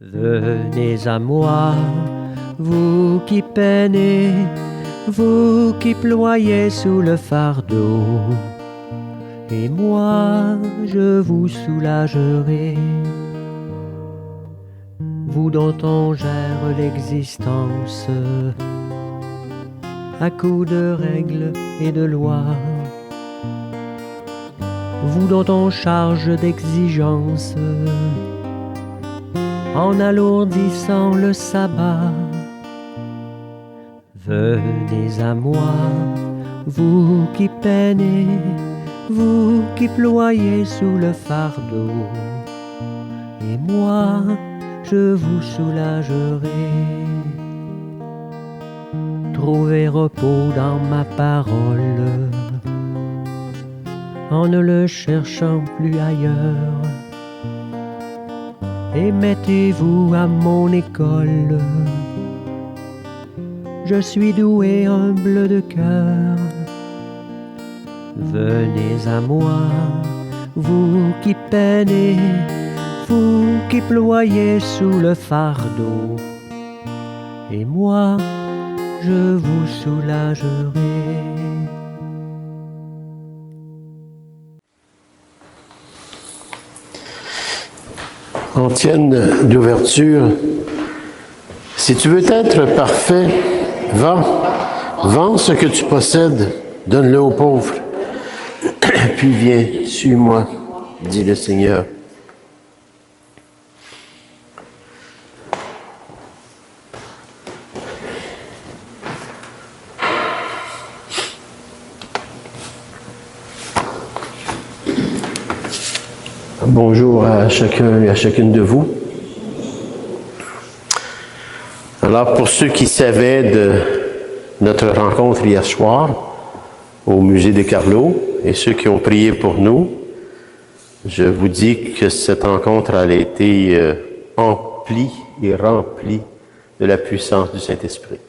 Venez à moi, vous qui peinez, vous qui ployez sous le fardeau, et moi je vous soulagerai. Vous dont on gère l'existence à coups de règles et de lois, vous dont on charge d'exigences en alourdissant le sabbat. Venez à moi, vous qui peinez, vous qui ployez sous le fardeau, et moi je vous soulagerai. Trouvez repos dans ma parole, en ne le cherchant plus ailleurs, et mettez-vous à mon école. Je suis doué, humble de cœur. Venez à moi, vous qui peinez, vous qui ployez sous le fardeau, et moi je vous soulagerai. Antienne d'ouverture. Si tu veux être parfait, vends ce que tu possèdes, donne-le aux pauvres, puis viens, suis-moi, dit le Seigneur. Bonjour à chacun et à chacune de vous. Alors, pour ceux qui savaient de notre rencontre hier soir au musée de Carlo et ceux qui ont prié pour nous, je vous dis que cette rencontre a été emplie et remplie de la puissance du Saint-Esprit.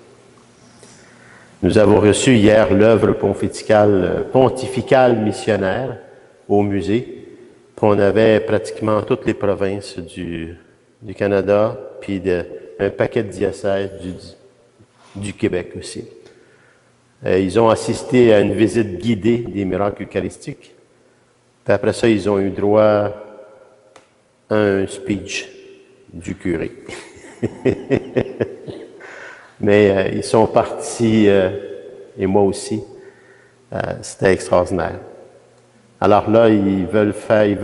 Nous avons reçu hier l'œuvre pontificale missionnaire au musée. On avait pratiquement toutes les provinces du Canada, puis un paquet de diocèses du Québec aussi. Ils ont assisté à une visite guidée des miracles eucharistiques. Puis après ça, ils ont eu droit à un speech du curé. Mais ils sont partis, et moi aussi. C'était extraordinaire. Alors là, ils veulent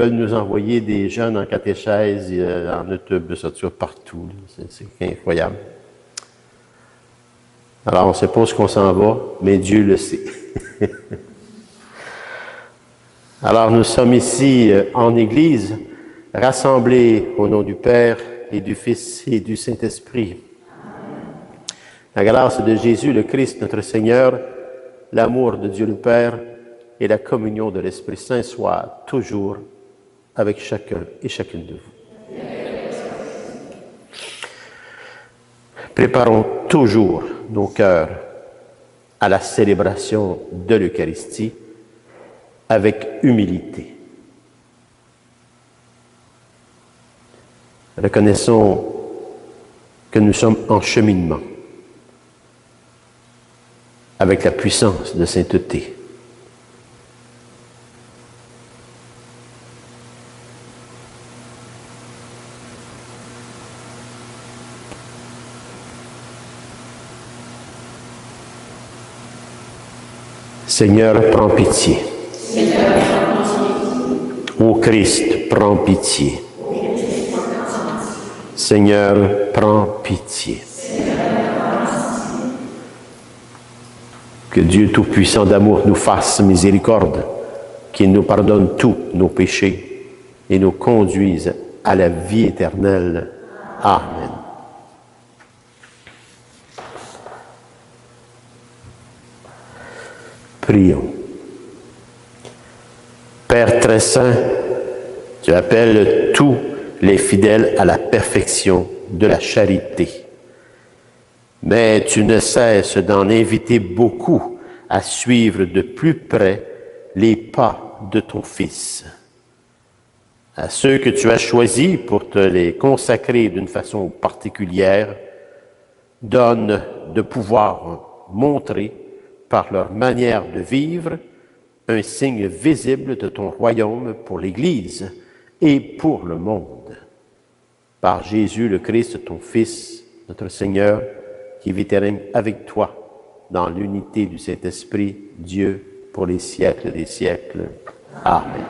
nous envoyer des jeunes en catéchèse, en autobus, partout. C'est incroyable. Alors, on ne sait pas où on s'en va, mais Dieu le sait. Alors, nous sommes ici en Église, rassemblés au nom du Père et du Fils et du Saint-Esprit. La grâce de Jésus, le Christ, notre Seigneur, l'amour de Dieu le Père, et la communion de l'Esprit Saint soit toujours avec chacun et chacune de vous. Préparons toujours nos cœurs à la célébration de l'Eucharistie avec humilité. Reconnaissons que nous sommes en cheminement avec la puissance de sainteté. Seigneur, prends pitié. Ô Christ, prends pitié. Seigneur, prends pitié. Que Dieu Tout-Puissant d'amour nous fasse miséricorde, qu'il nous pardonne tous nos péchés et nous conduise à la vie éternelle. Amen. Prions. Père très saint, tu appelles tous les fidèles à la perfection de la charité. Mais tu ne cesses d'en inviter beaucoup à suivre de plus près les pas de ton Fils. À ceux que tu as choisis pour te les consacrer d'une façon particulière, donne de pouvoir montrer par leur manière de vivre un signe visible de ton royaume pour l'Église et pour le monde. Par Jésus le Christ, ton Fils, notre Seigneur, qui vit et règne avec toi dans l'unité du Saint-Esprit, Dieu, pour les siècles des siècles. Amen.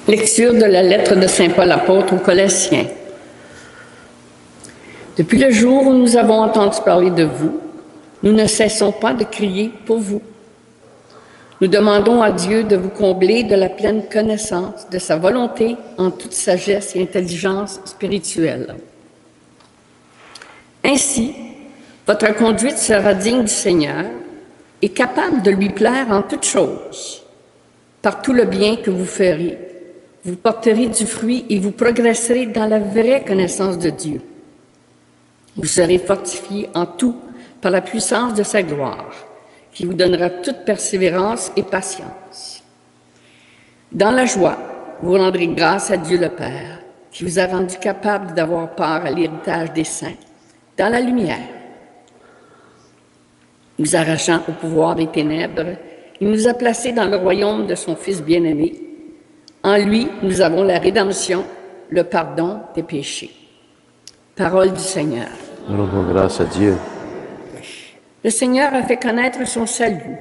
Lecture de la lettre de Saint Paul apôtre aux Colossiens. Depuis le jour où nous avons entendu parler de vous, nous ne cessons pas de crier pour vous. Nous demandons à Dieu de vous combler de la pleine connaissance de sa volonté en toute sagesse et intelligence spirituelle. Ainsi, votre conduite sera digne du Seigneur et capable de lui plaire en toutes choses. Par tout le bien que vous ferez, vous porterez du fruit et vous progresserez dans la vraie connaissance de Dieu. Vous serez fortifiés en tout par la puissance de sa gloire, qui vous donnera toute persévérance et patience. Dans la joie, vous rendrez grâce à Dieu le Père, qui vous a rendu capable d'avoir part à l'héritage des saints, dans la lumière. Nous arrachant au pouvoir des ténèbres, il nous a placés dans le royaume de son Fils bien-aimé. En lui, nous avons la rédemption, le pardon des péchés. Parole du Seigneur. Rendons grâce à Dieu. Le Seigneur a fait connaître son salut.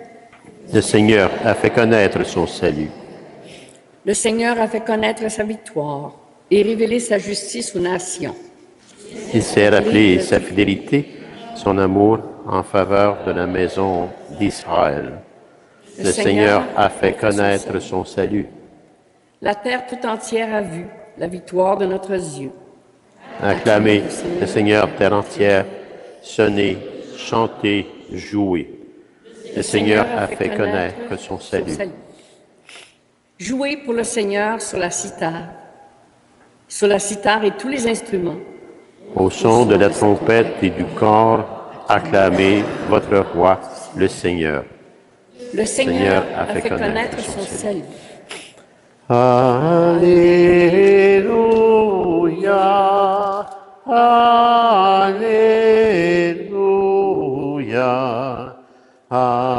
Le Seigneur a fait connaître son salut. Le Seigneur a fait connaître sa victoire et révélé sa justice aux nations. Il s'est rappelé sa fidélité, son amour en faveur de la maison d'Israël. Le Seigneur a fait connaître son salut. La terre tout entière a vu la victoire de notre Dieu. Acclamez le Seigneur, terre entière, sonnez, chantez, jouez. Le Seigneur a fait connaître son salut. Jouez pour le Seigneur sur la cithare et tous les instruments. Au son de la trompette et du cor, acclamez votre roi, le Seigneur. Le Seigneur a fait connaître son salut. Alléluia, Alléluia, Alléluia,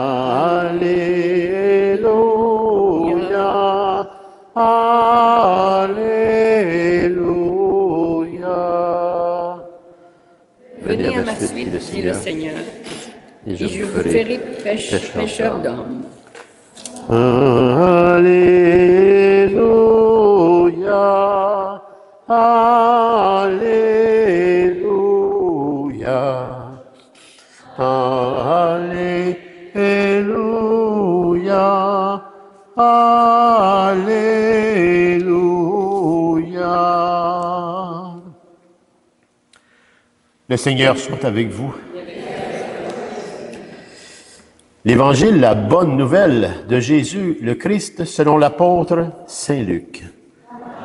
Alléluia. Venez à ma suite, dit le Seigneur, et je vous ferai pécheurs d'hommes. Alléluia, Alléluia, Alléluia, Alléluia. Le Seigneur soit avec vous. L'Évangile, la bonne nouvelle de Jésus, le Christ, selon l'apôtre Saint Luc.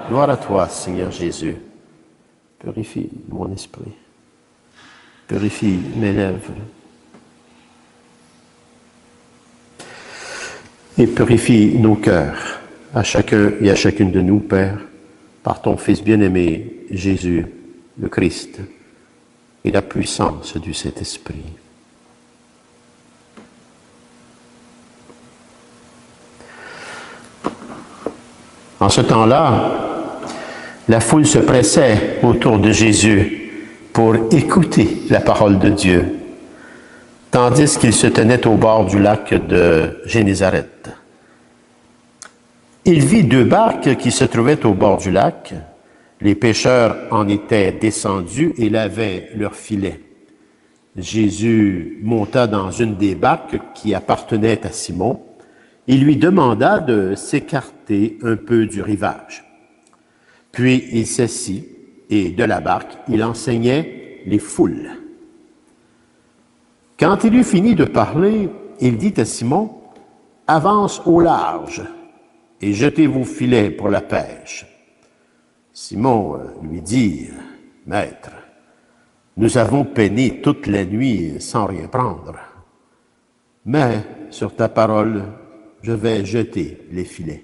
Gloire à toi, Seigneur Jésus. Purifie mon esprit. Purifie mes lèvres. Et purifie nos cœurs, à chacun et à chacune de nous, Père, par ton Fils bien-aimé, Jésus, le Christ, et la puissance du Saint-Esprit. En ce temps-là, la foule se pressait autour de Jésus pour écouter la parole de Dieu, tandis qu'il se tenait au bord du lac de Génézareth. Il vit deux barques qui se trouvaient au bord du lac. Les pêcheurs en étaient descendus et lavaient leurs filets. Jésus monta dans une des barques qui appartenait à Simon. Il lui demanda de s'écarter un peu du rivage. Puis il s'assit et de la barque, il enseignait les foules. Quand il eut fini de parler, il dit à Simon, « Avance au large et jetez vos filets pour la pêche. » Simon lui dit, « Maître, nous avons peiné toute la nuit sans rien prendre, mais sur ta parole, je vais jeter les filets. »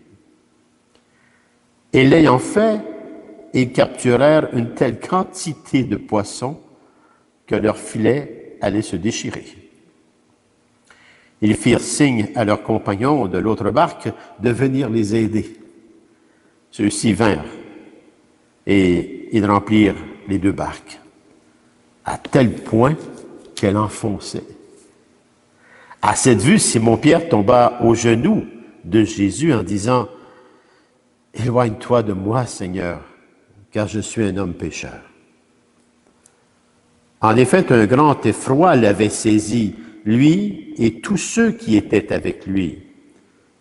Et l'ayant fait, ils capturèrent une telle quantité de poissons que leurs filets allaient se déchirer. Ils firent signe à leurs compagnons de l'autre barque de venir les aider. Ceux-ci vinrent et ils remplirent les deux barques, à tel point qu'elle enfonçait. À cette vue, Simon-Pierre tomba aux genoux de Jésus en disant, « Éloigne-toi de moi, Seigneur, car je suis un homme pécheur. » En effet, un grand effroi l'avait saisi, lui et tous ceux qui étaient avec lui,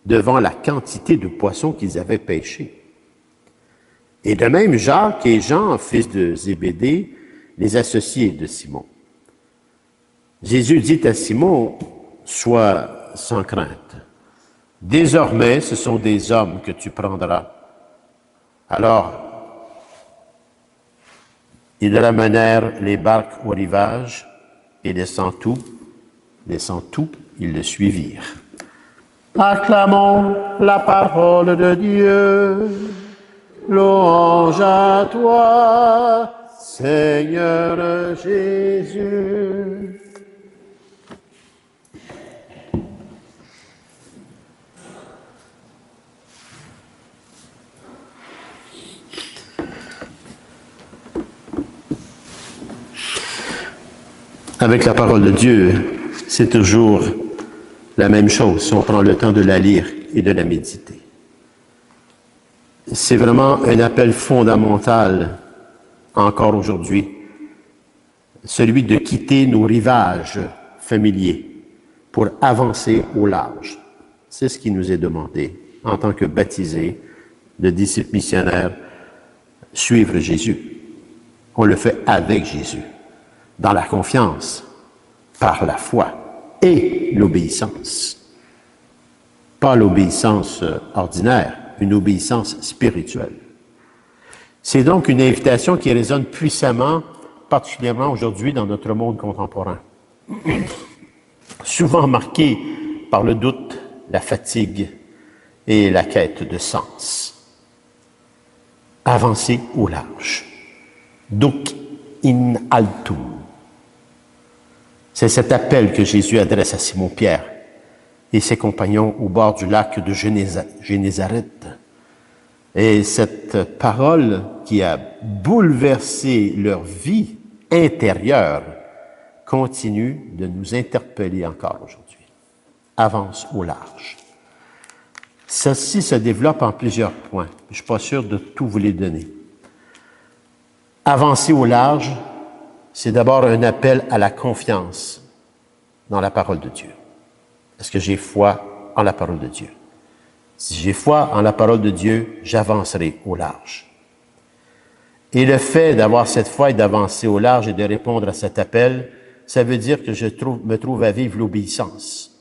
devant la quantité de poissons qu'ils avaient pêchés. Et de même, Jacques et Jean, fils de Zébédée, les associés de Simon. Jésus dit à Simon, « Sois sans crainte. Désormais, ce sont des hommes que tu prendras. » Alors, ils ramenèrent les barques au rivage et laissant tout, ils le suivirent. Acclamons la parole de Dieu. Louange à toi, Seigneur Jésus. Avec la parole de Dieu, c'est toujours la même chose si on prend le temps de la lire et de la méditer. C'est vraiment un appel fondamental encore aujourd'hui, celui de quitter nos rivages familiers pour avancer au large. C'est ce qui nous est demandé en tant que baptisés, de disciples missionnaires, suivre Jésus. On le fait avec Jésus, dans la confiance, par la foi et l'obéissance. Pas l'obéissance ordinaire, une obéissance spirituelle. C'est donc une invitation qui résonne puissamment, particulièrement aujourd'hui dans notre monde contemporain. Souvent marqué par le doute, la fatigue et la quête de sens. Avancer au large. Duc in altum. C'est cet appel que Jésus adresse à Simon-Pierre et ses compagnons au bord du lac de Génézareth. Et cette parole qui a bouleversé leur vie intérieure continue de nous interpeller encore aujourd'hui. Avance au large. Ceci se développe en plusieurs points. Je ne suis pas sûr de tout vous les donner. Avancer au large, c'est d'abord un appel à la confiance dans la parole de Dieu. Est-ce que j'ai foi en la parole de Dieu? Si j'ai foi en la parole de Dieu, j'avancerai au large. Et le fait d'avoir cette foi et d'avancer au large et de répondre à cet appel, ça veut dire que me trouve à vivre l'obéissance.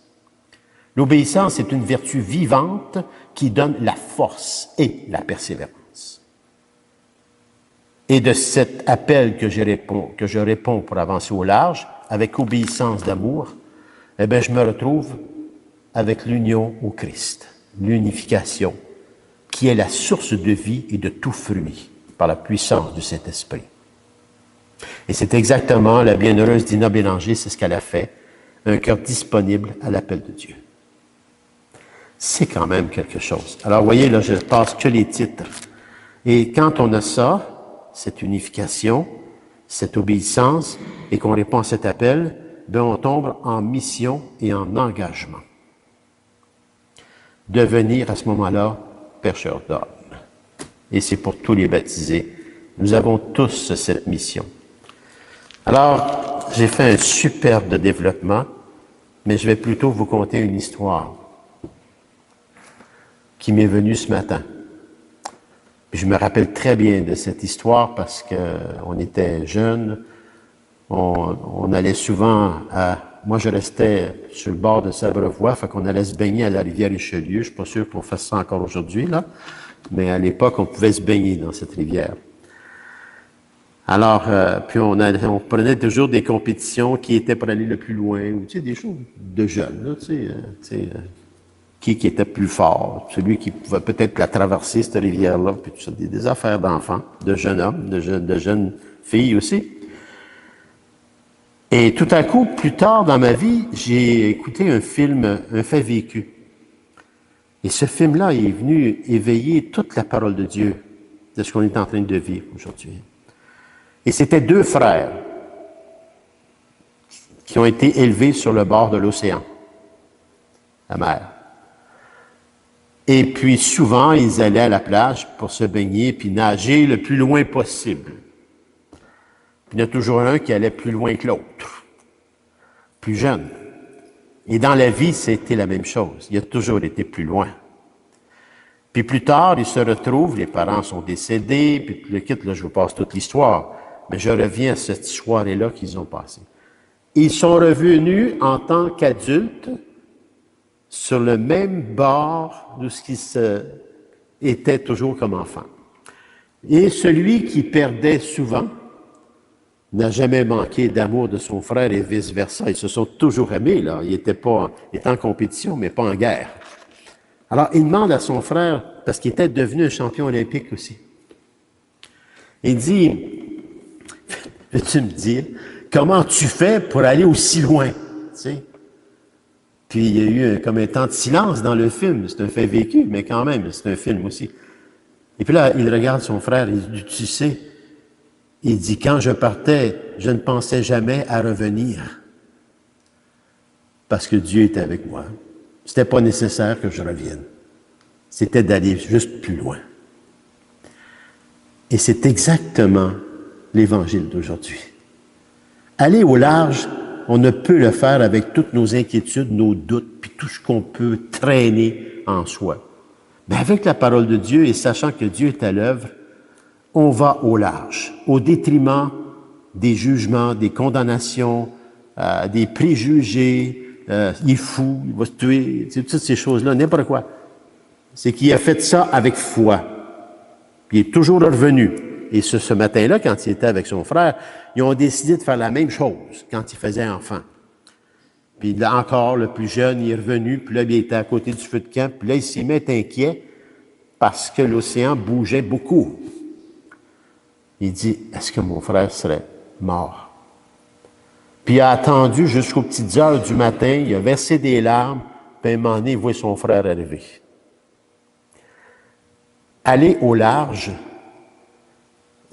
L'obéissance est une vertu vivante qui donne la force et la persévérance. Et de cet appel que je réponds pour avancer au large, avec obéissance d'amour, eh bien, je me retrouve avec l'union au Christ, l'unification, qui est la source de vie et de tout fruit par la puissance du Saint-Esprit. Et c'est exactement la bienheureuse Dina Bélanger, c'est ce qu'elle a fait, un cœur disponible à l'appel de Dieu. C'est quand même quelque chose. Alors, vous voyez, là, je passe que les titres. Et quand on a ça, cette unification, cette obéissance, et qu'on répond à cet appel, bien, on tombe en mission et en engagement. Devenir à ce moment-là pêcheur d'hommes. Et c'est pour tous les baptisés. Nous avons tous cette mission. Alors, j'ai fait un superbe développement, mais je vais plutôt vous conter une histoire qui m'est venue ce matin. Je me rappelle très bien de cette histoire parce qu'on était jeunes, on allait souvent à... Moi, je restais sur le bord de Sabrevois, fait qu'on allait se baigner à la rivière Richelieu. Je suis pas sûr qu'on fasse ça encore aujourd'hui, là. Mais à l'époque, on pouvait se baigner dans cette rivière. Alors, puis on prenait toujours des compétitions qui étaient pour aller le plus loin, ou tu sais, des choses de jeunes, là, tu sais, qui était plus fort, celui qui pouvait peut-être la traverser, cette rivière-là, puis tout ça, des affaires d'enfants, de jeunes hommes, de jeunes filles aussi. Et tout à coup, plus tard dans ma vie, j'ai écouté un film, un fait vécu. Et ce film-là est venu éveiller toute la parole de Dieu, de ce qu'on est en train de vivre aujourd'hui. Et c'était deux frères qui ont été élevés sur le bord de l'océan, la mer. Et puis souvent, ils allaient à la plage pour se baigner puis nager le plus loin possible. Puis il y en a toujours un qui allait plus loin que l'autre, plus jeune. Et dans la vie, c'était la même chose. Il a toujours été plus loin. Puis plus tard, ils se retrouvent, les parents sont décédés, puis le kit, là, je vous passe toute l'histoire. Mais je reviens à cette soirée-là qu'ils ont passée. Ils sont revenus en tant qu'adultes sur le même bord de ce qu'ils étaient toujours comme enfants. Et celui qui perdait souvent n'a jamais manqué d'amour de son frère et vice-versa. Ils se sont toujours aimés, là. Ils étaient en compétition, mais pas en guerre. Alors, il demande à son frère, parce qu'il était devenu un champion olympique aussi. Il dit, peux-tu me dire, comment tu fais pour aller aussi loin? Tu sais? Puis il y a eu comme un temps de silence dans le film. C'est un fait vécu, mais quand même, c'est un film aussi. Et puis là, il regarde son frère, il dit, tu sais, il dit, quand je partais, je ne pensais jamais à revenir. Parce que Dieu était avec moi. C'était pas nécessaire que je revienne. C'était d'aller juste plus loin. Et c'est exactement l'Évangile d'aujourd'hui. Aller au large, on ne peut le faire avec toutes nos inquiétudes, nos doutes, puis tout ce qu'on peut traîner en soi. Mais avec la parole de Dieu et sachant que Dieu est à l'œuvre, on va au large, au détriment des jugements, des condamnations, des préjugés, il est fou, il va se tuer, toutes ces choses-là, n'importe quoi. C'est qu'il a fait ça avec foi. Puis il est toujours revenu. Et ce matin-là, quand il était avec son frère, ils ont décidé de faire la même chose quand il faisait enfant. Puis là encore, le plus jeune, il est revenu, puis là, il était à côté du feu de camp, puis là, il s'y met inquiet parce que l'océan bougeait beaucoup. Il dit, est-ce que mon frère serait mort? Puis il a attendu jusqu'aux petites heures du matin, il a versé des larmes, puis à un moment donné, il voit son frère arriver. Aller au large,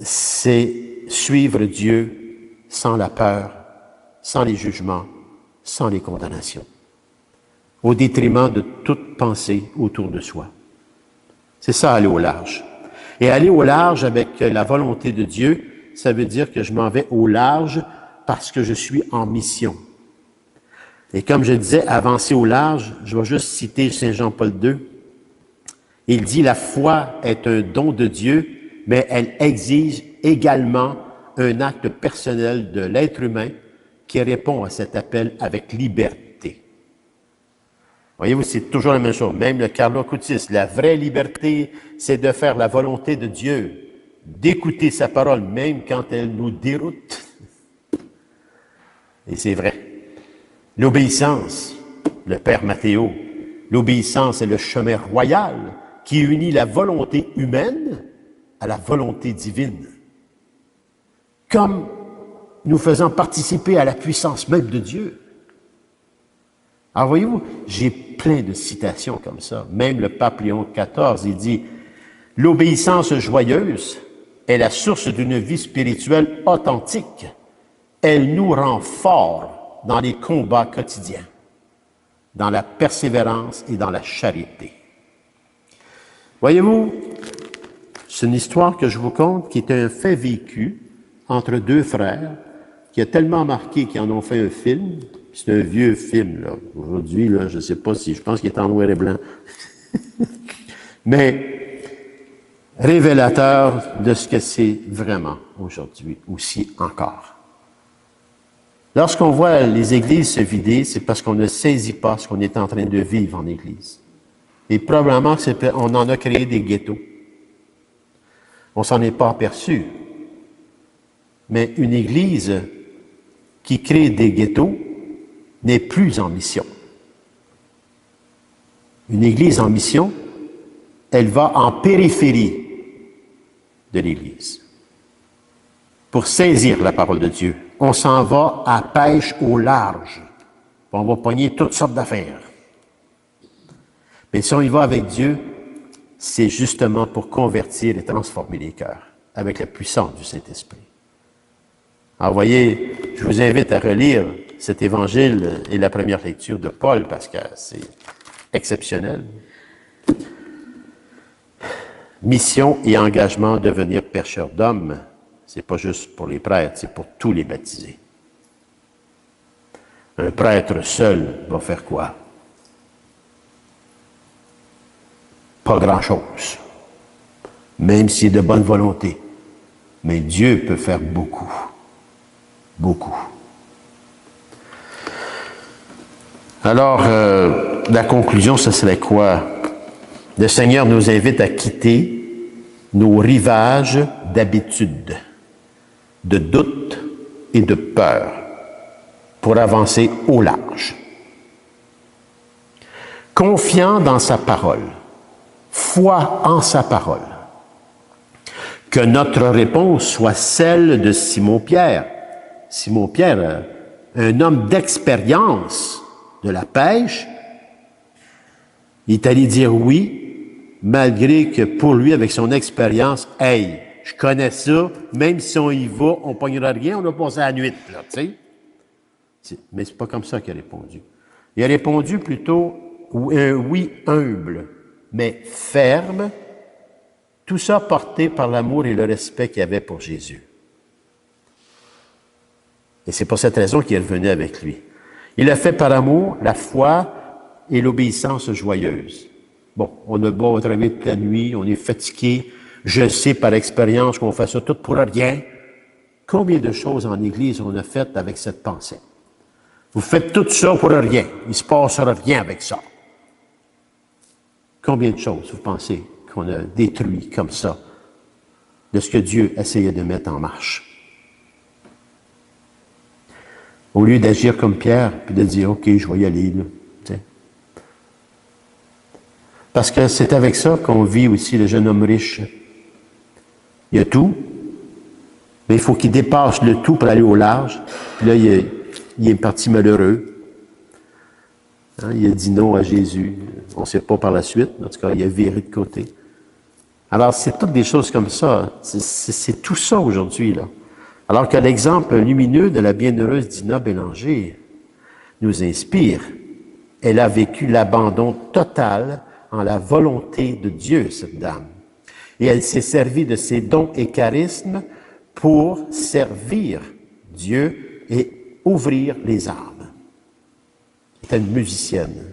c'est suivre Dieu sans la peur, sans les jugements, sans les condamnations, au détriment de toute pensée autour de soi. C'est ça, aller au large. Et aller au large avec la volonté de Dieu, ça veut dire que je m'en vais au large parce que je suis en mission. Et comme je disais, avancer au large, je vais juste citer Saint Jean-Paul II. Il dit, la foi est un don de Dieu, mais elle exige également un acte personnel de l'être humain qui répond à cet appel avec liberté. Voyez-vous, c'est toujours la même chose. Même le Carlo Acutis, la vraie liberté, c'est de faire la volonté de Dieu, d'écouter sa parole, même quand elle nous déroute. Et c'est vrai. L'obéissance, le Père Matthéo, l'obéissance est le chemin royal qui unit la volonté humaine à la volonté divine. Comme nous faisant participer à la puissance même de Dieu. Alors voyez-vous, j'ai plein de citations comme ça. Même le pape Léon XIV, il dit « L'obéissance joyeuse est la source d'une vie spirituelle authentique. Elle nous rend forts dans les combats quotidiens, dans la persévérance et dans la charité. » Voyez-vous, c'est une histoire que je vous conte qui est un fait vécu entre deux frères qui a tellement marqué qu'ils en ont fait un film. C'est un vieux film, là. Aujourd'hui, là, je ne sais pas si, je pense qu'il est en noir et blanc. Mais révélateur de ce que c'est vraiment aujourd'hui, aussi encore. Lorsqu'on voit les églises se vider, c'est parce qu'on ne saisit pas ce qu'on est en train de vivre en église. Et probablement, on en a créé des ghettos. On s'en est pas aperçu. Mais une Église qui crée des ghettos n'est plus en mission. Une Église en mission, elle va en périphérie de l'Église pour saisir la parole de Dieu. On s'en va à pêche au large. On va pogner toutes sortes d'affaires. Mais si on y va avec Dieu, c'est justement pour convertir et transformer les cœurs avec la puissance du Saint-Esprit. Alors, voyez, je vous invite à relire cet évangile et la première lecture de Paul parce que c'est exceptionnel. Mission et engagement de devenir pêcheur d'hommes, c'est pas juste pour les prêtres, c'est pour tous les baptisés. Un prêtre seul va faire quoi? Pas grand-chose, même s'il est de bonne volonté. Mais Dieu peut faire beaucoup, beaucoup. Alors, la conclusion, ce serait quoi? Le Seigneur nous invite à quitter nos rivages d'habitude, de doute et de peur pour avancer au large. Confiant dans sa parole, foi en sa parole. Que notre réponse soit celle de Simon-Pierre. Simon-Pierre, un homme d'expérience de la pêche, il est allé dire oui, malgré que pour lui, avec son expérience, hey, je connais ça, même si on y va, on ne pognera rien, on a passé la nuit, là, tu sais. Mais c'est pas comme ça qu'il a répondu. Il a répondu plutôt un oui humble, mais ferme, tout ça porté par l'amour et le respect qu'il avait pour Jésus. Et c'est pour cette raison qu'il est revenu avec lui. Il a fait par amour la foi et l'obéissance joyeuse. Bon, on a beau travailler toute la nuit, on est fatigué, je sais par expérience qu'on fait ça tout pour rien. Combien de choses en Église on a faites avec cette pensée? Vous faites tout ça pour rien, il ne se passera rien avec ça. Combien de choses, vous pensez, qu'on a détruit comme ça, de ce que Dieu essayait de mettre en marche? Au lieu d'agir comme Pierre, puis de dire, OK, je vais y aller, là. T'sais. Parce que c'est avec ça qu'on vit aussi le jeune homme riche. Il y a tout, mais il faut qu'il dépasse le tout pour aller au large. Puis là, il est parti malheureux. Hein, il a dit non à Jésus. On ne sait pas par la suite. En tout cas, il a viré de côté. Alors, c'est toutes des choses comme ça. C'est tout ça aujourd'hui, là. Alors que l'exemple lumineux de la bienheureuse Dina Bélanger nous inspire. Elle a vécu l'abandon total en la volonté de Dieu, cette dame. Et elle s'est servie de ses dons et charismes pour servir Dieu et ouvrir les âmes. C'est une musicienne.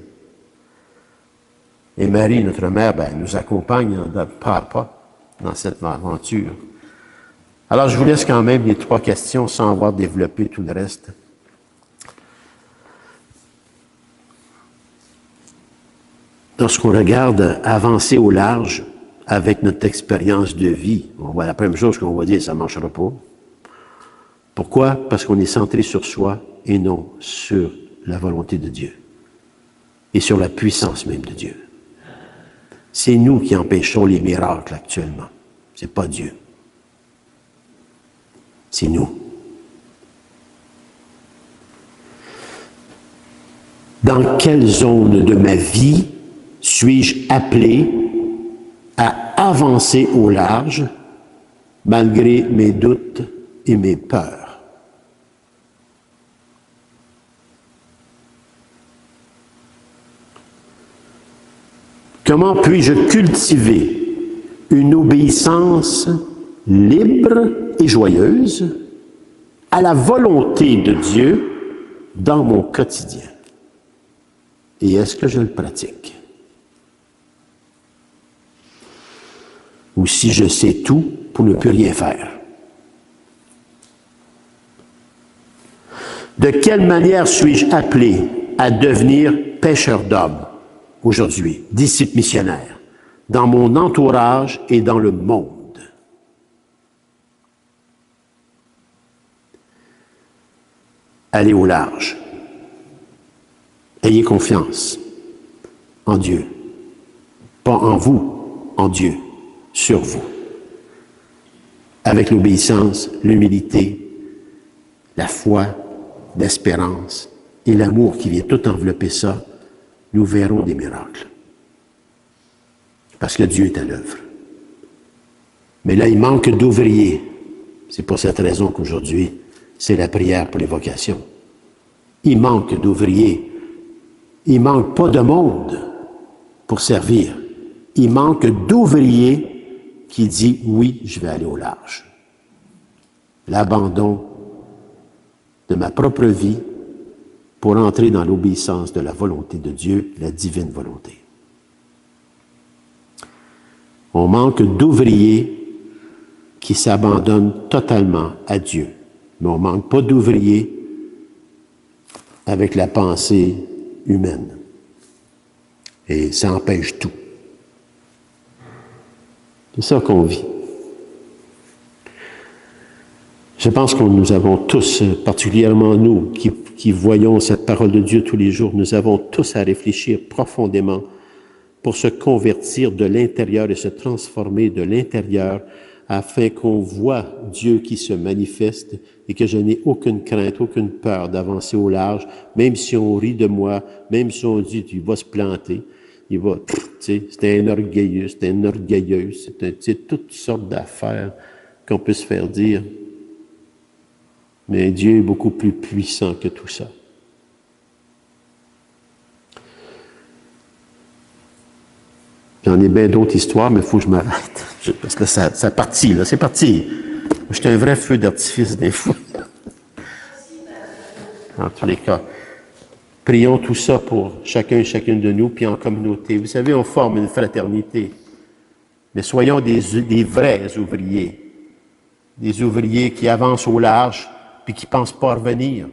Et Marie, notre mère, nous accompagne pas à pas dans cette aventure. Alors, je vous laisse quand même les 3 questions sans avoir développé tout le reste. Lorsqu'on regarde avancer au large avec notre expérience de vie, on voit la première chose qu'on va dire, ça ne marchera pas. Pourquoi? Parce qu'on est centré sur soi et non sur la volonté de Dieu et sur la puissance même de Dieu. C'est nous qui empêchons les miracles actuellement. C'est pas Dieu. C'est nous. Dans quelle zone de ma vie suis-je appelé à avancer au large malgré mes doutes et mes peurs? Comment puis-je cultiver une obéissance libre et joyeuse à la volonté de Dieu dans mon quotidien? Et est-ce que je le pratique? Ou si je sais tout pour ne plus rien faire? De quelle manière suis-je appelé à devenir pêcheur d'hommes aujourd'hui, disciple missionnaire, dans mon entourage et dans le monde? allez au large. Ayez confiance en Dieu. Pas en vous, en Dieu, sur vous. Avec l'obéissance, l'humilité, la foi, l'espérance et l'amour qui vient tout envelopper ça, nous verrons des miracles. Parce que Dieu est à l'œuvre. Mais là, il manque d'ouvriers. C'est pour cette raison qu'aujourd'hui, c'est la prière pour les vocations. Il manque d'ouvriers. Il manque pas de monde pour servir. Il manque d'ouvriers qui disent « Oui, je vais aller au large ». L'abandon de ma propre vie pour entrer dans l'obéissance de la volonté de Dieu, la divine volonté. On manque d'ouvriers qui s'abandonnent totalement à Dieu. Mais on ne manque pas d'ouvriers avec la pensée humaine. Et ça empêche tout. C'est ça qu'on vit. Je pense que nous avons tous, particulièrement nous qui voyons cette parole de Dieu tous les jours, nous avons tous à réfléchir profondément pour se convertir de l'intérieur et se transformer de l'intérieur afin qu'on voit Dieu qui se manifeste et que je n'ai aucune crainte, aucune peur d'avancer au large, même si on rit de moi, même si on dit qu'il va se planter, il va, tu sais, c'est un orgueilleux, c'est un orgueilleuse, c'est toutes sortes d'affaires qu'on peut se faire dire. Mais Dieu est beaucoup plus puissant que tout ça. J'en ai bien d'autres histoires, mais il faut que je m'arrête. Parce que ça partit, là. C'est parti. J'étais un vrai feu d'artifice des fois. En tous les cas, prions tout ça pour chacun et chacune de nous, puis en communauté. Vous savez, on forme une fraternité. Mais soyons des vrais ouvriers. Des ouvriers qui avancent au large, puis qui ne pensent pas revenir.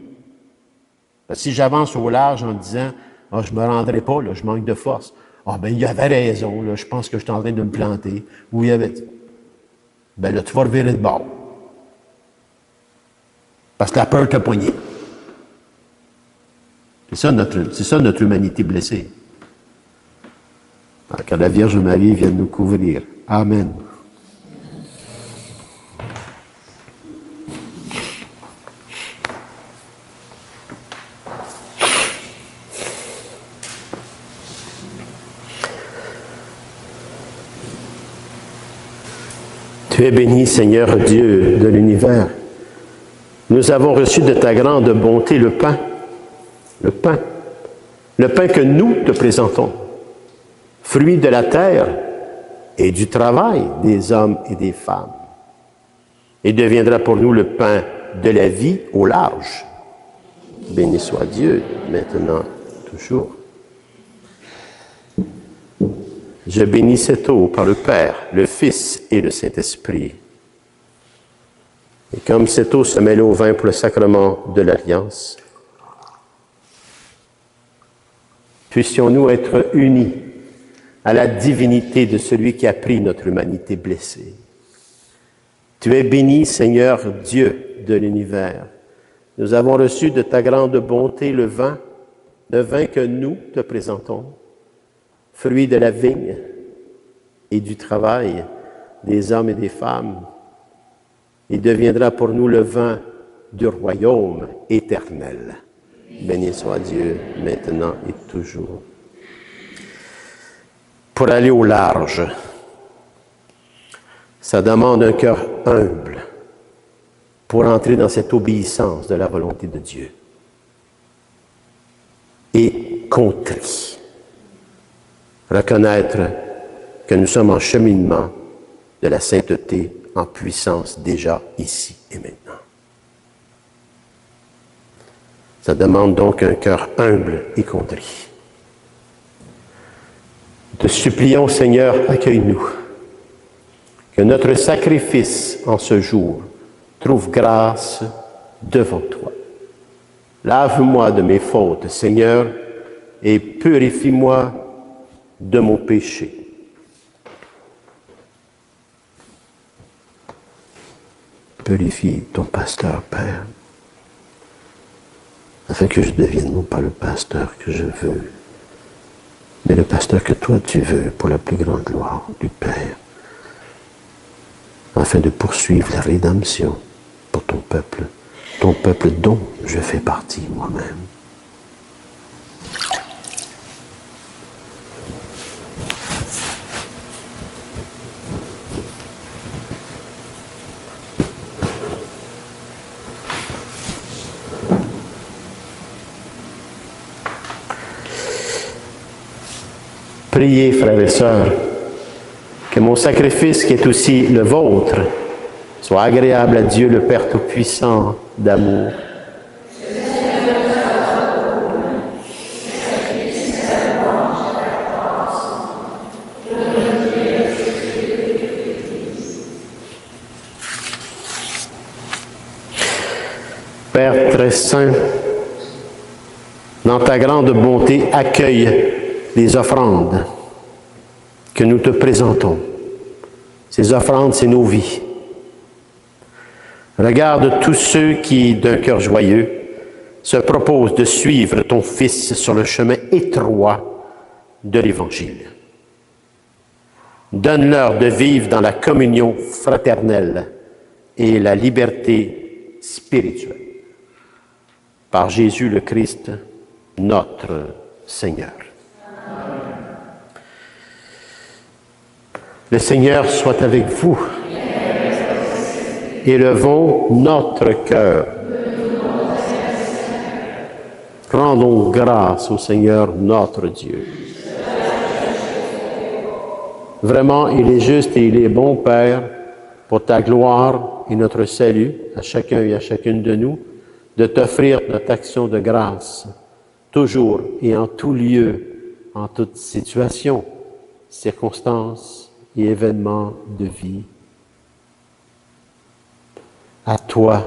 Parce que si j'avance au large en disant « Ah, je ne me rendrai pas, là, je manque de force », ah, ben, il avait raison, là, je pense que je suis en train de me planter. Ou il avait. Ben là, tu vas revirer de bord. Parce que la peur t'a poigné. C'est ça notre humanité blessée. Alors, que la Vierge Marie vienne nous couvrir. Amen. Tu es béni, Seigneur Dieu de l'univers. Nous avons reçu de ta grande bonté le pain que nous te présentons, fruit de la terre et du travail des hommes et des femmes. Et deviendra pour nous le pain de la vie au large. Béni soit Dieu, maintenant, toujours. Je bénis cette eau par le Père, le Fils et le Saint-Esprit. Et comme cette eau se mêle au vin pour le sacrement de l'Alliance, puissions-nous être unis à la divinité de celui qui a pris notre humanité blessée. Tu es béni, Seigneur Dieu de l'univers. Nous avons reçu de ta grande bonté le vin que nous te présentons, fruit de la vigne et du travail des hommes et des femmes. Il deviendra pour nous le vin du royaume éternel. Béni soit Dieu, maintenant et toujours. Pour aller au large, ça demande un cœur humble pour entrer dans cette obéissance de la volonté de Dieu. Et contrit. Reconnaître que nous sommes en cheminement de la sainteté en puissance déjà ici et maintenant. Ça demande donc un cœur humble et contrit. Te supplions, Seigneur, accueille-nous. Que notre sacrifice en ce jour trouve grâce devant toi. Lave-moi de mes fautes, Seigneur, et purifie-moi de mon péché. Purifie ton pasteur, Père. afin que je devienne non pas le pasteur que je veux, mais le pasteur que toi tu veux pour la plus grande gloire du Père, afin de poursuivre la rédemption pour ton peuple dont je fais partie moi-même. Priez, frères et sœurs, que mon sacrifice, qui est aussi le vôtre, soit agréable à Dieu le Père Tout-Puissant d'amour. Père très saint, dans ta grande bonté, accueille les offrandes que nous te présentons. Ces offrandes, c'est nos vies. Regarde tous ceux qui, d'un cœur joyeux, se proposent de suivre ton Fils sur le chemin étroit de l'Évangile. Donne-leur de vivre dans la communion fraternelle et la liberté spirituelle. Par Jésus le Christ, notre Seigneur. Le Seigneur soit avec vous. Élevons notre cœur. Rendons grâce au Seigneur notre Dieu. Vraiment, il est juste et il est bon, Père, pour ta gloire et notre salut, à chacun et à chacune de nous, de t'offrir notre action de grâce, toujours et en tout lieu, en toute situation, circonstances et événements de vie. À toi,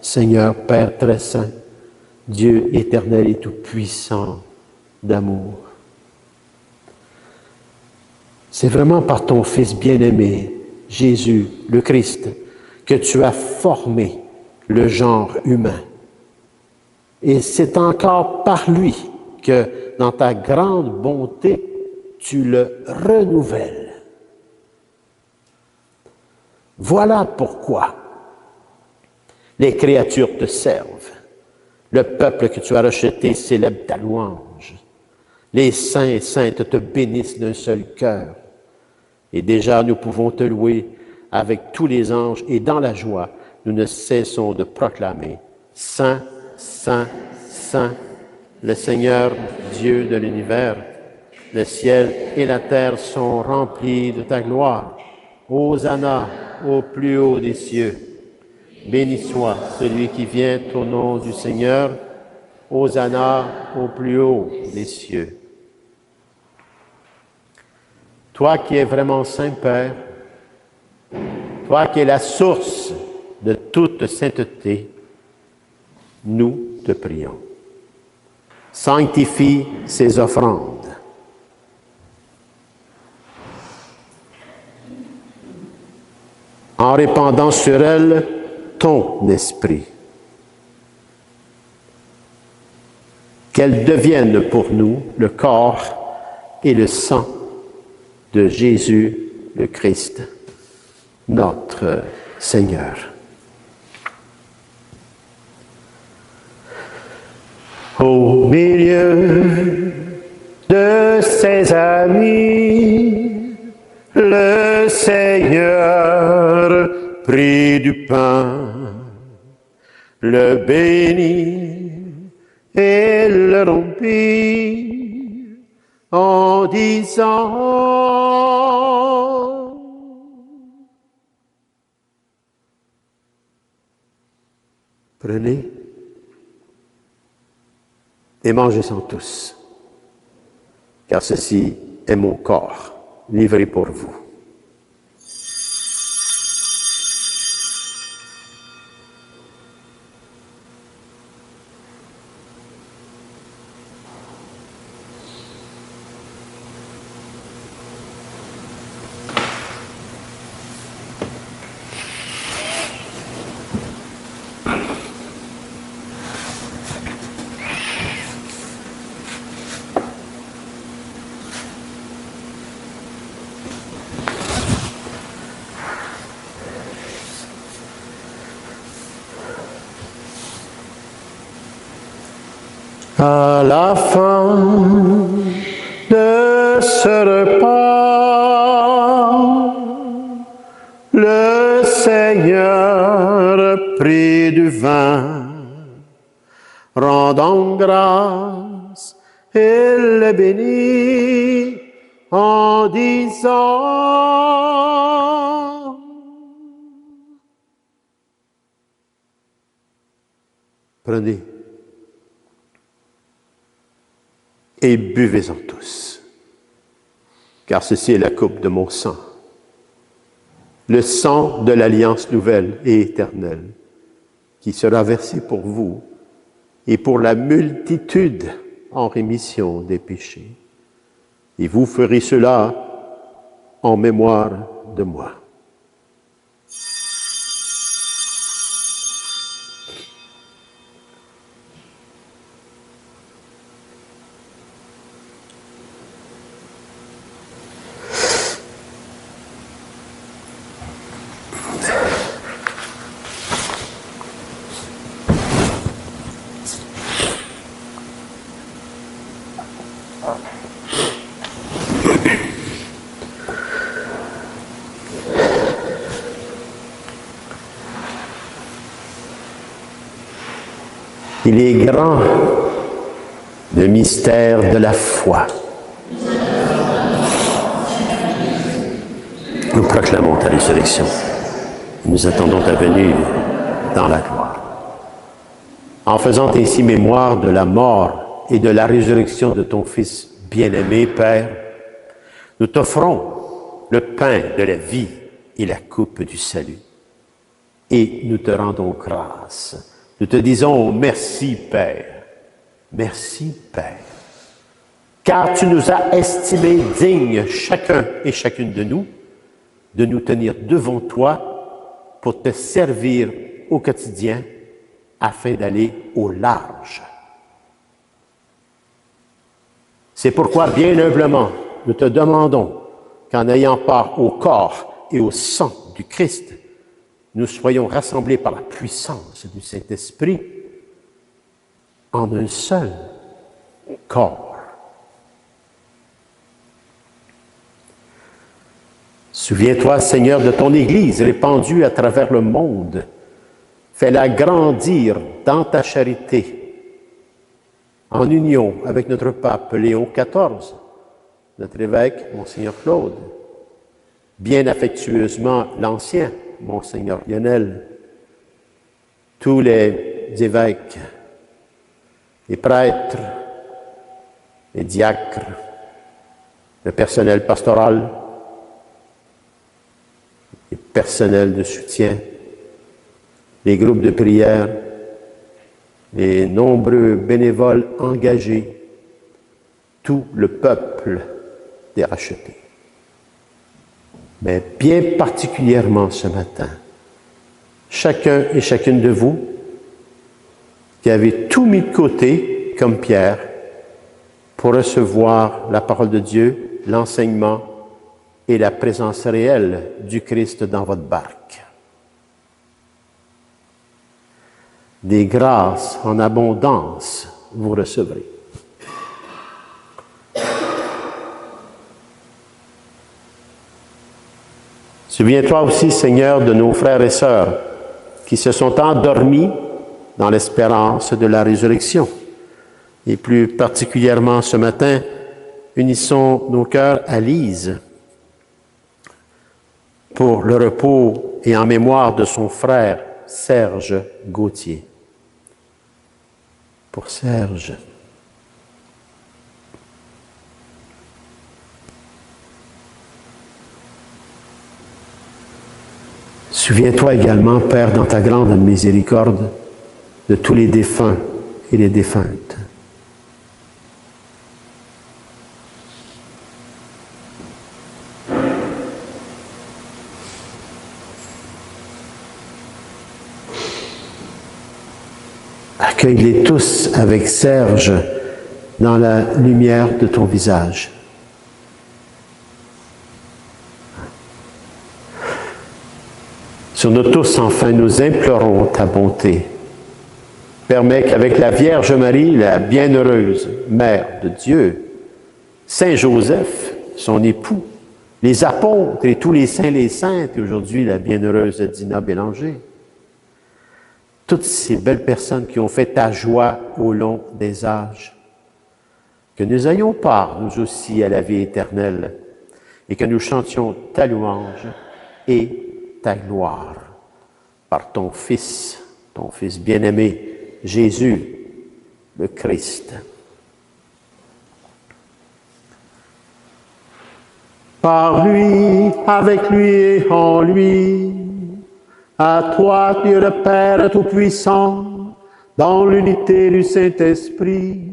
Seigneur Père très saint, Dieu éternel et tout-puissant d'amour. C'est vraiment par ton Fils bien-aimé, Jésus le Christ, que tu as formé le genre humain. Et c'est encore par lui que, dans ta grande bonté, tu le renouvelles. Voilà pourquoi les créatures te servent. Le peuple que tu as rejeté célèbre ta louange. Les saints et saintes te bénissent d'un seul cœur. Et déjà, nous pouvons te louer avec tous les anges et dans la joie, nous ne cessons de proclamer « Saint, Saint, Saint, le Seigneur Dieu de l'univers. Le ciel et la terre sont remplis de ta gloire. Hosanna au plus haut des cieux. Béni soit celui qui vient au nom du Seigneur. Hosanna au plus haut des cieux. » Toi qui es vraiment Saint Père, toi qui es la source de toute sainteté, nous te prions. Sanctifie ces offrandes. En répandant sur elles ton esprit. Qu'elles deviennent pour nous le corps et le sang de Jésus le Christ, notre Seigneur. Au milieu de ses amis, le Seigneur prit du pain, le bénit et le rompit en disant: prenez et mangez-en tous, car ceci est mon corps livré pour vous. À la fin de ce repas, le Seigneur prit du vin, rendant grâce, et le bénit en disant: Prenez et buvez-en tous, car ceci est la coupe de mon sang, le sang de l'alliance nouvelle et éternelle, qui sera versé pour vous et pour la multitude en rémission des péchés. Et vous ferez cela en mémoire de moi. Il est grand, le mystère de la foi. Nous proclamons ta résurrection. Nous attendons ta venue dans la gloire. En faisant ainsi mémoire de la mort et de la résurrection de ton Fils bien-aimé, Père, nous t'offrons le pain de la vie et la coupe du salut. Et nous te rendons grâce. Nous te disons merci, Père. Merci, Père. Car tu nous as estimés dignes, chacun et chacune de nous tenir devant toi pour te servir au quotidien afin d'aller au large. C'est pourquoi, bien humblement, nous te demandons qu'en ayant part au corps et au sang du Christ, nous soyons rassemblés par la puissance du Saint-Esprit en un seul corps. Souviens-toi, Seigneur, de ton Église répandue à travers le monde. Fais-la grandir dans ta charité, en union avec notre pape Léon XIV, notre évêque, Monseigneur Claude, bien affectueusement l'ancien, Monseigneur Lionel, tous les évêques, les prêtres, les diacres, le personnel pastoral, les personnels de soutien, les groupes de prière, les nombreux bénévoles engagés, tout le peuple des rachetés. Mais bien particulièrement ce matin, chacun et chacune de vous qui avez tout mis de côté, comme Pierre, pour recevoir la parole de Dieu, l'enseignement et la présence réelle du Christ dans votre barque. Des grâces en abondance vous recevrez. Souviens-toi aussi, Seigneur, de nos frères et sœurs qui se sont endormis dans l'espérance de la résurrection. Et plus particulièrement ce matin, unissons nos cœurs à Lise pour le repos et en mémoire de son frère Serge Gauthier. Pour Serge. Souviens-toi également, Père, dans ta grande miséricorde, de tous les défunts et les défuntes. Accueille-les tous avec Serge dans la lumière de ton visage. Sur nous tous, enfin, nous implorons ta bonté. permets qu'avec la Vierge Marie, la bienheureuse Mère de Dieu, Saint Joseph, son époux, les apôtres et tous les saints et les saintes, et aujourd'hui la bienheureuse Dina Bélanger, toutes ces belles personnes qui ont fait ta joie au long des âges, que nous ayons part, nous aussi, à la vie éternelle, et que nous chantions ta louange et ta gloire par ton Fils bien-aimé, Jésus, le Christ. Par lui, avec lui et en lui, à toi, Dieu le Père Tout-Puissant, dans l'unité du Saint-Esprit,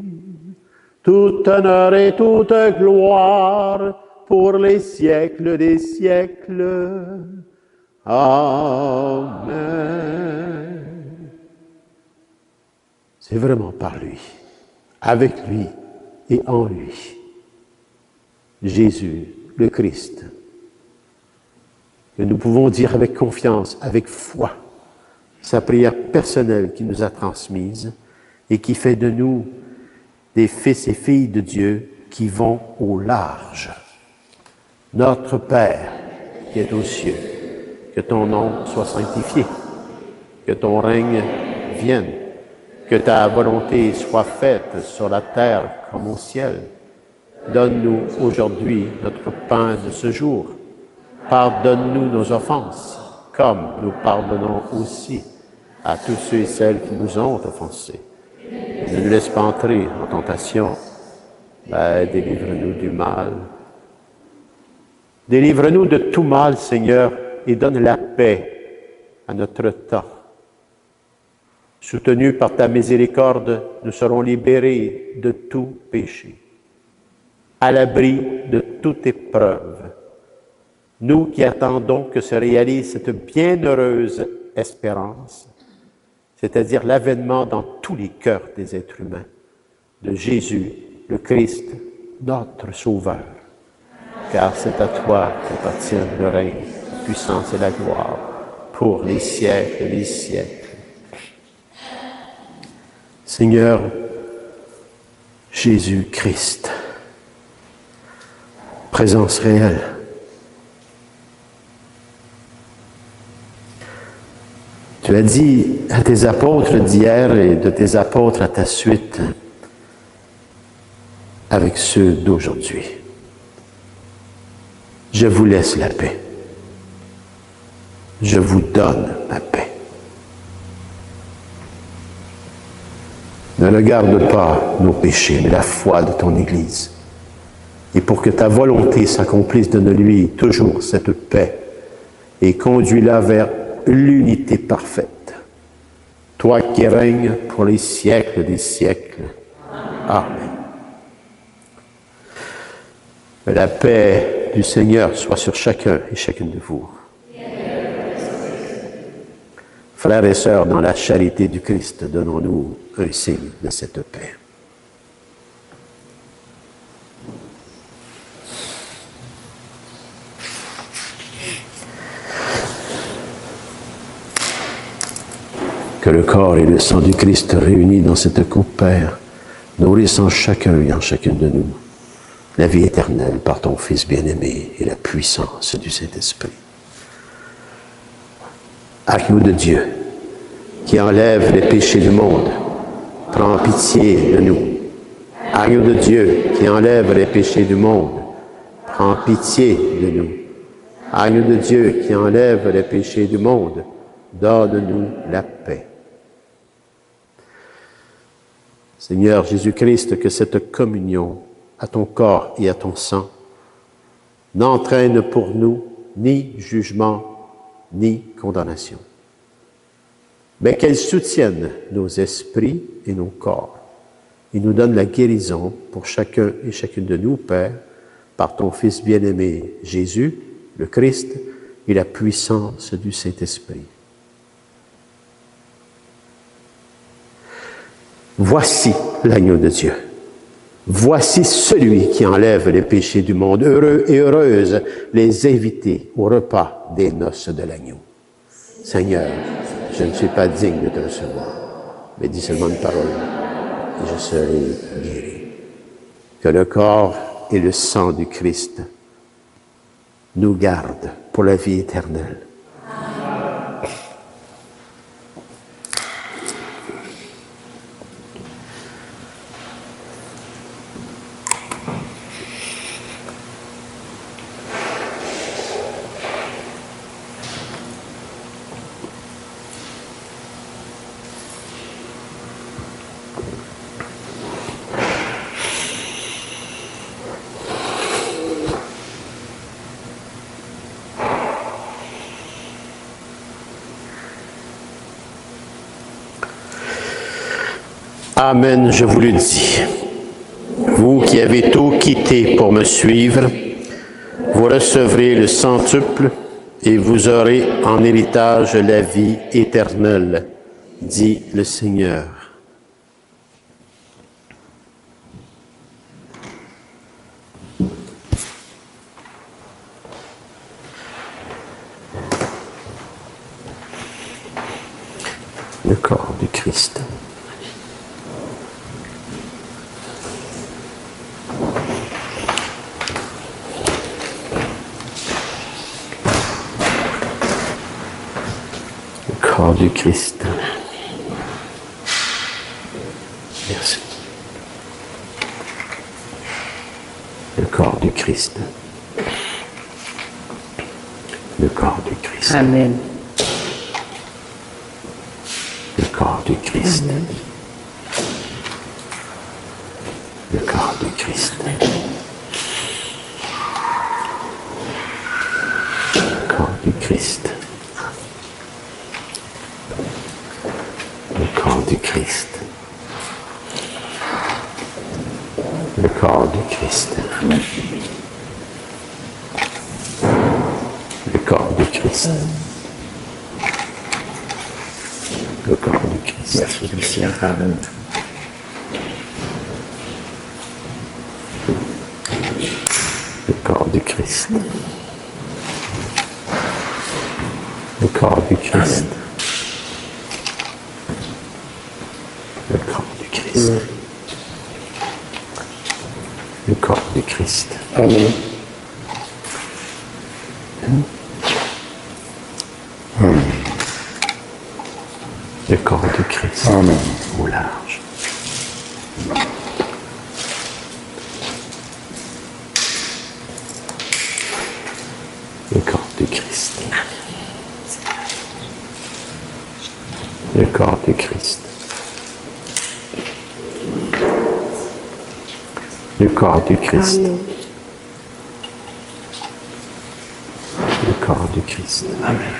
tout honneur et toute gloire pour les siècles des siècles. Amen. C'est vraiment par lui, avec lui et en lui, Jésus, le Christ, que nous pouvons dire avec confiance, avec foi, sa prière personnelle qui nous a transmise et qui fait de nous des fils et filles de Dieu qui vont au large. Notre Père qui est aux cieux, que ton nom soit sanctifié, que ton règne vienne, que ta volonté soit faite sur la terre comme au ciel. Donne-nous aujourd'hui notre pain de ce jour. Pardonne-nous nos offenses, comme nous pardonnons aussi à tous ceux et celles qui nous ont offensés. Ne nous laisse pas entrer en tentation, mais délivre-nous du mal. Délivre-nous de tout mal, Seigneur, et donne la paix à notre temps. Soutenus par ta miséricorde, nous serons libérés de tout péché, à l'abri de toute épreuve. Nous qui attendons que se réalise cette bienheureuse espérance, c'est-à-dire l'avènement dans tous les cœurs des êtres humains de Jésus, le Christ, notre Sauveur. Car c'est à toi qu'appartient le règne, la puissance et la gloire pour les siècles et les siècles. Seigneur Jésus-Christ, présence réelle, tu as dit à tes apôtres d'hier et de tes apôtres à ta suite avec ceux d'aujourd'hui. Je vous laisse la paix. Je vous donne ma paix. Ne regarde pas nos péchés, mais la foi de ton Église. Et pour que ta volonté s'accomplisse, donne-lui toujours cette paix et conduis-la vers l'unité parfaite. Toi qui règnes pour les siècles des siècles. Amen. Que la paix du Seigneur soit sur chacun et chacune de vous. Frères et sœurs, dans la charité du Christ, donnons-nous un signe de cette paix. Que le corps et le sang du Christ réunis dans cette coupe, Père, nourrissent en chacun et en chacune de nous la vie éternelle par ton Fils bien-aimé et la puissance du Saint-Esprit. Agneau de Dieu, qui enlève les péchés du monde, prends pitié de nous. Agneau de Dieu, qui enlève les péchés du monde, prends pitié de nous. Agneau de Dieu, qui enlève les péchés du monde, donne-nous la paix. Seigneur Jésus-Christ, que cette communion à ton corps et à ton sang n'entraîne pour nous ni jugement, ni condamnation, mais qu'elle soutienne nos esprits et nos corps et nous donne la guérison pour chacun et chacune de nous, Père, par ton Fils bien-aimé Jésus, le Christ, et la puissance du Saint-Esprit. Voici l'agneau de Dieu. Voici celui qui enlève les péchés du monde. Heureux et heureuses les invités au repas des noces de l'agneau. Seigneur, je ne suis pas digne de te recevoir, mais dis seulement une parole, et je serai guéri. Que le corps et le sang du Christ nous gardent pour la vie éternelle. Amen, je vous le dis. Vous qui avez tout quitté pour me suivre, vous recevrez le centuple et vous aurez en héritage la vie éternelle, dit le Seigneur. Le corps du Christ. Corps du Christ. Merci. Le corps du Christ. Le corps du Christ. Amen. Le corps du Christ. Amen. Le corps du Christ. Le corps du Christ. Le corps du Christ. Le corps du Christ. Le corps du Christ. Le corps du Christ. Merci, Lucien. Amen. Le corps du Christ. Le corps du Christ. Le corps du Christ. Le corps du Christ. Amen. Le corps du Christ. Amen. Au large. Le corps du Christ. Le corps du Christ. Le corps du Christ. Le corps du Christ. Amen.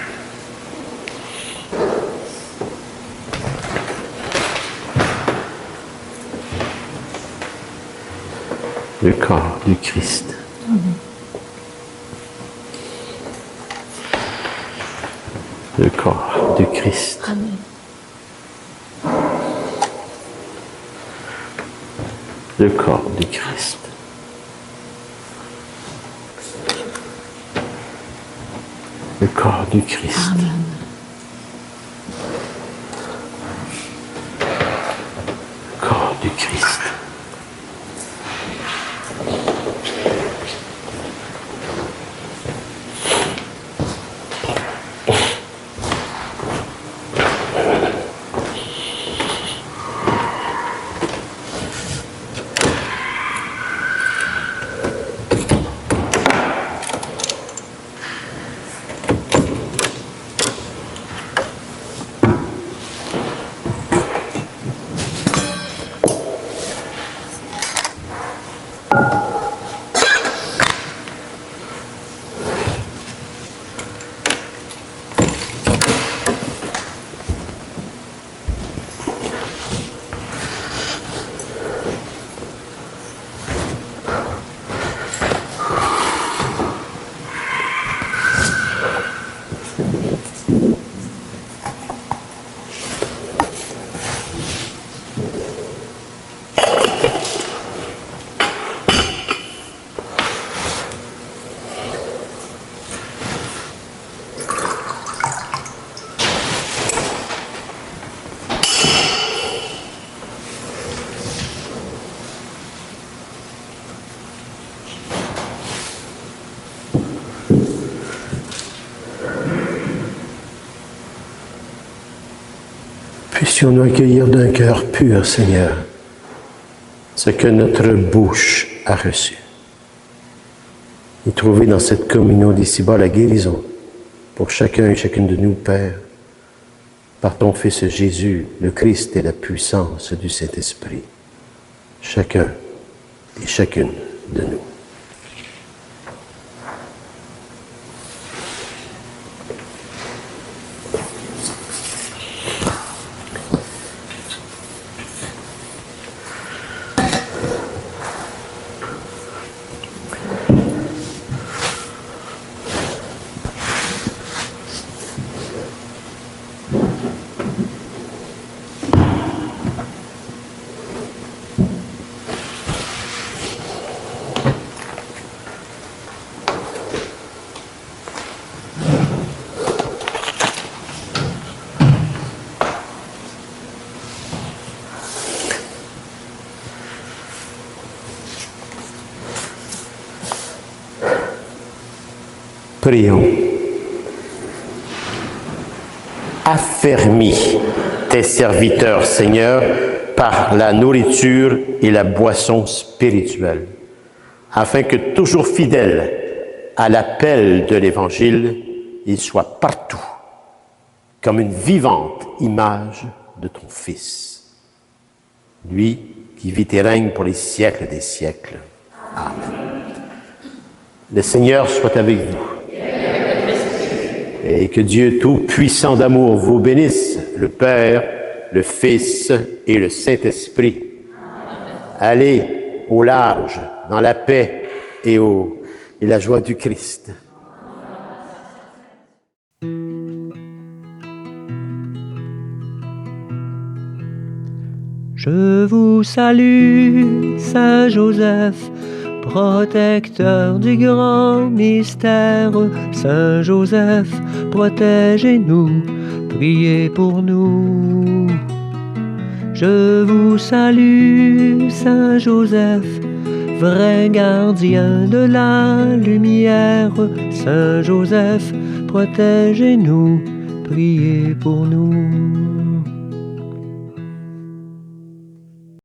Le corps du Christ. Le corps du Christ. Le corps du Christ. Le corps du Christ. Le corps du Christ. Puissions-nous accueillir d'un cœur pur, Seigneur, ce que notre bouche a reçu. Et trouver dans cette communion d'ici-bas la guérison pour chacun et chacune de nous, Père, par ton Fils Jésus, le Christ et la puissance du Saint-Esprit. Chacun et chacune de nous. Prions. Affermis tes serviteurs, Seigneur, par la nourriture et la boisson spirituelle, afin que, toujours fidèles à l'appel de l'Évangile, ils soient partout, comme une vivante image de ton Fils. Lui qui vit et règne pour les siècles des siècles. Amen. Le Seigneur soit avec vous. Et que Dieu Tout-Puissant d'amour vous bénisse, le Père, le Fils et le Saint-Esprit. Allez au large, dans la paix et la joie du Christ. Je vous salue, Saint Joseph, protecteur du grand mystère. Saint Joseph, protégez-nous, priez pour nous. Je vous salue, Saint Joseph, vrai gardien de la lumière. Saint Joseph, protégez-nous, priez pour nous.